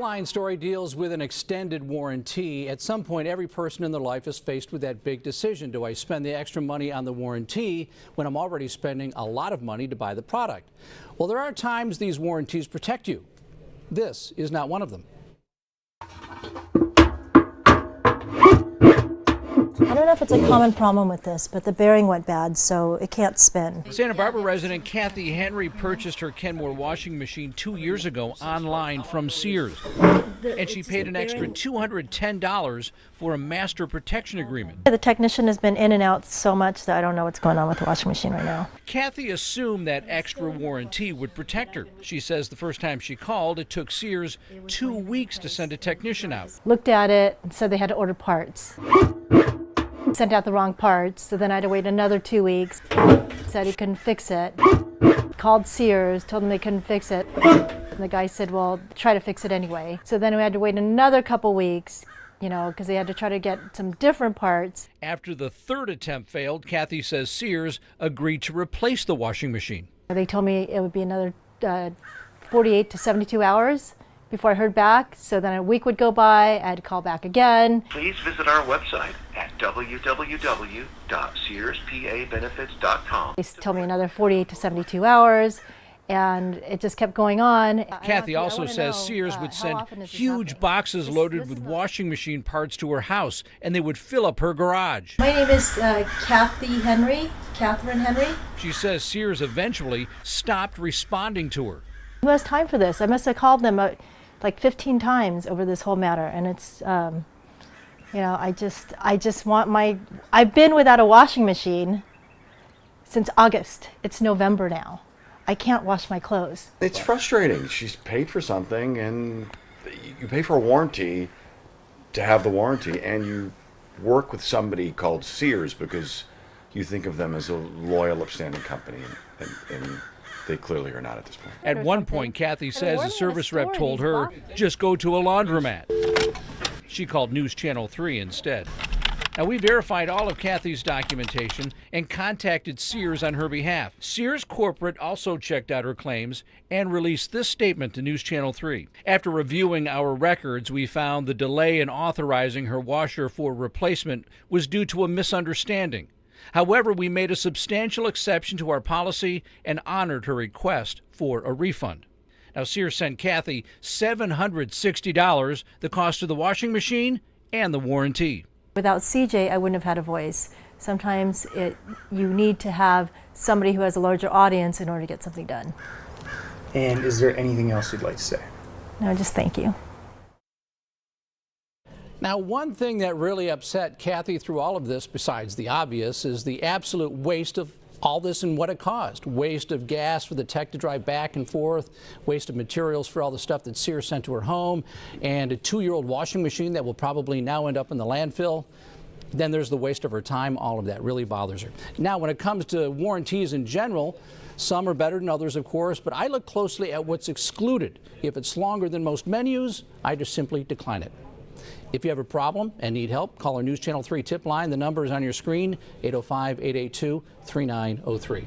Tipline story deals with an extended warranty. At some point, every person in their life is faced with that big decision. Do I spend the extra money on the warranty when I'm already spending a lot of money to buy the product? Well, there are times these warranties protect you. This is not one of them. I don't know if it's a common problem with this, but the bearing went bad, so it can't spin. Santa Barbara resident Kathy Henry purchased her Kenmore washing machine 2 years ago online from Sears. And she paid an extra $210 for a master protection agreement. The technician has been in and out so much that I don't know what's going on with the washing machine right now. Kathy assumed that extra warranty would protect her. She says the first time she called, it took Sears 2 weeks to send a technician out. Looked at it and said they had to order parts. Sent out the wrong parts, so then I had to wait another 2 weeks. Said he couldn't fix it. Called Sears, told them they couldn't fix it. And the guy said, well, try to fix it anyway. So then we had to wait another couple weeks, because they had to try to get some different parts. After the third attempt failed, Kathy says Sears agreed to replace the washing machine. They told me it would be another 48 to 72 hours before I heard back. So then a week would go by, I had to call back again. Please visit our website at www.searspabenefits.com. They told me another 48 to 72 hours, and it just kept going on. Kathy also says Sears would send huge boxes loaded with washing machine parts to her house, and they would fill up her garage. My name is Catherine Henry. She says Sears eventually stopped responding to her. Who has time for this? I must have called them like 15 times over this whole matter, and it's, I just want I've been without a washing machine since August. It's November now. I can't wash my clothes. It's frustrating. She's paid for something, and you pay for a warranty to have the warranty, and you work with somebody called Sears because you think of them as a loyal, upstanding company, and they clearly are not at this point. At one point, Kathy says the service rep told her, just go to a laundromat. She called News Channel 3 instead. Now, we verified all of Kathy's documentation and contacted Sears on her behalf. Sears Corporate also checked out her claims and released this statement to News Channel 3. After reviewing our records, we found the delay in authorizing her washer for replacement was due to a misunderstanding. However, we made a substantial exception to our policy and honored her request for a refund. Now, Sears sent Kathy $760, the cost of the washing machine and the warranty. Without CJ, I wouldn't have had a voice. Sometimes you need to have somebody who has a larger audience in order to get something done. And is there anything else you'd like to say? No, just thank you. Now, one thing that really upset Kathy through all of this, besides the obvious, is the absolute waste of all this and what it caused. Waste of gas for the tech to drive back and forth, waste of materials for all the stuff that Sears sent to her home, and a 2-year-old washing machine that will probably now end up in the landfill. Then there's the waste of her time. All of that really bothers her. Now, when it comes to warranties in general, some are better than others, of course, but I look closely at what's excluded. If it's longer than most menus, I just simply decline it. If you have a problem and need help, call our News Channel 3 tip line. The number is on your screen, 805-882-3903.